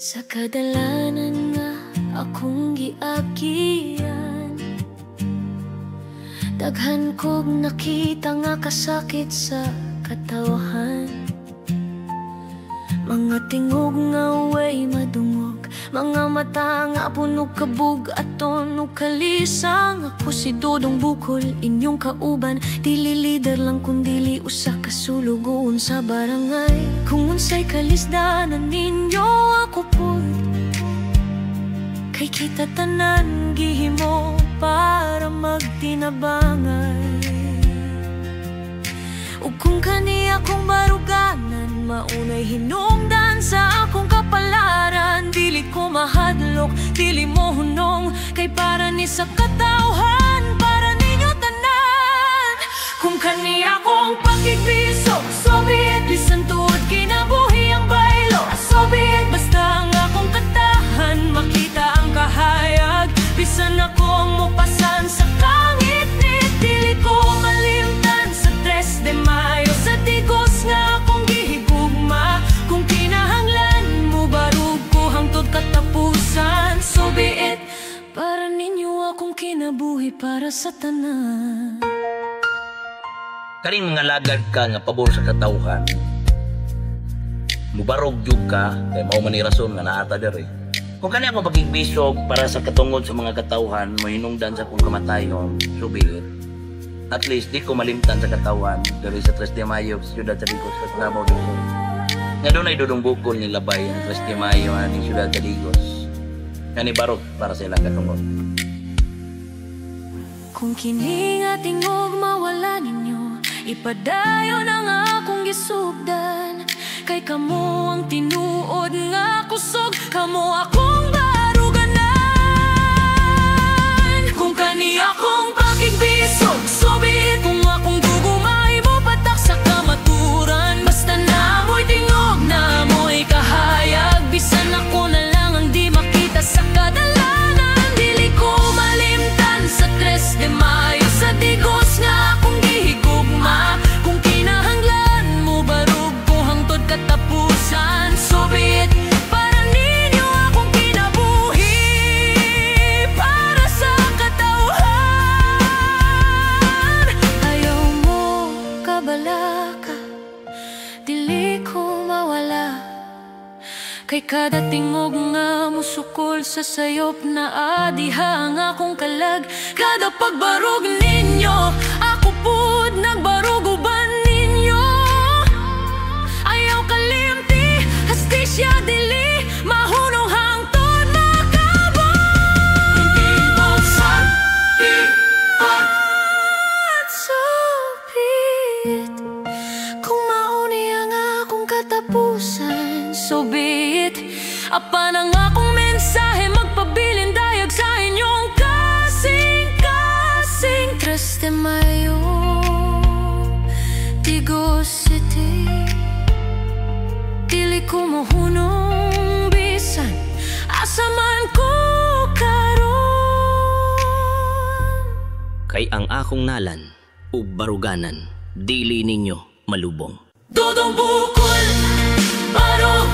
Sa kadalanan nga akong giagian, daghan kog nakita nga kasakit sa katawhan. Mga tingog nga way madungog, mga mata nga puno kabug aton ug kalisang. Ako si Dodong Bukol, inyong kauban, dili lider lang kundili usa ka sulugon sa barangay. Kung unsay kalisdanan ninyo ako pod, kay kita tanan gihimo para magtinabangay. Ug kung kani akong baruganan, maunay hinungdan sa akong kapalaran. Dili ko mahadlok, dili mo hunong, kay para ni sa katawhan, para ninyo tanan. Kung kani akong pakigbisog, Soviet, bisan tuod kinabuhi ang baylo. Soviet, basta ang akong katahan, makita ang kahayag, bisan akong mupasan sa kangit-nit. Dili ko malimtan sa 3 de Mayo, sa tigos nga akong gihigugma. Kung kinahanglan mo barug ko hangtod katapusan. So be it, para ninyo akong kinabuhi, para sa tanan. Kaning mga lagad ka nga pabor sa katawhan, mubarog jud ka, kay mao man ni rason nga naata diri. Kung kani ako pagigbisog para sa katungod sa mga katawhan, mo hinungdan sa kung kamatayon, so be it. At least di ko malimtan sa katawan diri sa 3 de Mayo sa siyudad sa Digos sa Davao del Sur. Nga doon ay Dodong Bukol ni labay ang 3 de Mayo aning siyudad sa Digos. Kani barok para sa ilang katungod. Kung kini nga tingog mawala ninyo, ipadayon ang akong gisugdan. Kay kamo ang tinuod nga kusog, kamo akong baruganan. Kung kani akong pakigbisog, Soviet, kung akong gugumay mo patak sa kamaturan. Basta namoy tingog, namoy kahayag, bisan ako na lang ang di makita sa kadalanan. Dili ko malimtan sa 3 de Mayo, sa Digos nga akong gihigugma. Kung kinahanglan mo barug ko hangtod katapusan. Soviet, para ninyo akong kinabuhi, para sa katawhan. Ayaw mo kabalaka, dili ko mawala, kay kada tingog nga musukol sa sayop na adiha ang akong kalag. Kada pagbarog ninyo, ako pud nagbarog uban ninyo. Ayaw kalimti, hastisya dili mahunong hangtod makabot. Subit, kung mauni ang akong katapusan. So be it, apan ang akong mensahe magpabilin dayag sa inyong kasing-kasing. 3 de Mayo, Digos City, dili ko mohunong bisan asa man ko karon. Kay ang akong nalan ug baruganan, dili ninyo malubong. Dodong Bukol, barog